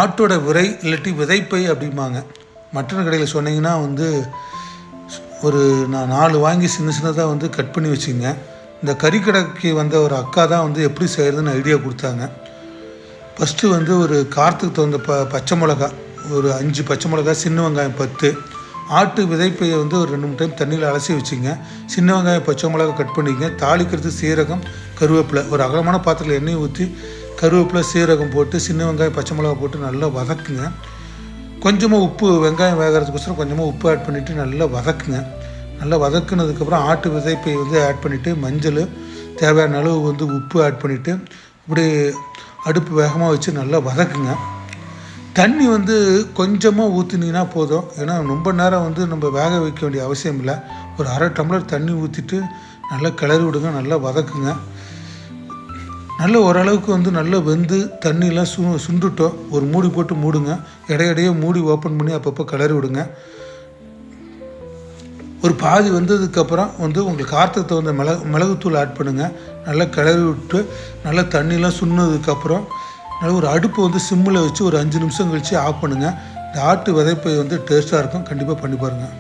ஆட்டோட விரை இல்லாட்டி விதைப்பை அப்படிம்பாங்க. மட்டன் கடையில் சொன்னீங்கன்னா வந்து ஒரு நான் 4 வாங்கி சின்ன சின்னதாக வந்து கட் பண்ணி வச்சுங்க. இந்த கறிக்கடைக்கு வந்த ஒரு அக்கா தான் வந்து எப்படி செய்கிறதுன்னு ஐடியா கொடுத்தாங்க. ஃபஸ்ட்டு வந்து ஒரு காரத்துக்கு தகுந்த பச்சை மிளகா ஒரு 5 பச்சை மிளகா, சின்ன வெங்காயம் 10, ஆட்டு விதைப்பையை வந்து ஒரு 2-3 டைம் தண்ணியில் அலசி வச்சுங்க. சின்ன வெங்காயம் பச்சை மிளகா கட் பண்ணிங்க. தாளிக்கிறது சீரகம், கருவேப்பிலை. ஒரு அகலமான பாத்திரத்தில் எண்ணெய் ஊற்றி கருவேப்பிலை, சீரகம் போட்டு சின்ன வெங்காயம் பச்சை மிளகா போட்டு நல்லா வதக்குங்க. கொஞ்சமாக உப்பு, வெங்காயம் வேகிறதுக்கோசரம் கொஞ்சமாக உப்பு ஆட் பண்ணிவிட்டு நல்லா வதக்குங்க. நல்லா வதக்குனதுக்கப்புறம் ஆட்டு விதைப்பை வந்து ஆட் பண்ணிவிட்டு மஞ்சள், தேவையான அளவு வந்து உப்பு ஆட் பண்ணிவிட்டு இப்படி அடுப்பு வேகமாக வச்சு நல்லா வதக்குங்க. தண்ணி வந்து கொஞ்சமாக ஊற்றினீங்கன்னா போதும். ஏன்னா ரொம்ப நேரம் வந்து நம்ம வேக வைக்க வேண்டிய அவசியம் இல்லை. ஒரு 1/2 டம்ளர் தண்ணி ஊற்றிட்டு நல்லா கிளறி விடுங்க. நல்லா வதக்குங்க. நல்ல ஓரளவுக்கு வந்து நல்லா வெந்து தண்ணியெலாம் சுண்டுட்டோம். ஒரு மூடி போட்டு மூடுங்க. இடையிடையே மூடி ஓப்பன் பண்ணி அப்பப்போ கிளறி விடுங்க. ஒரு பாதி வந்ததுக்கப்புறம் வந்து உங்களுக்கு காரத்துக்கு தகுந்த மிளகுத்தூள் ஆட் பண்ணுங்கள். நல்லா கிளறி விட்டு நல்லா தண்ணியெலாம் சுண்ணதுக்கப்புறம் நல்லா ஒரு அடுப்பு வந்து சிம்மில் வச்சு ஒரு 5 நிமிஷம் கழித்து ஆஃப் பண்ணுங்கள். இந்த ஆட்டு விதைப்பை வந்து டேஸ்ட்டாக இருக்கும். கண்டிப்பாக பண்ணி பாருங்கள்.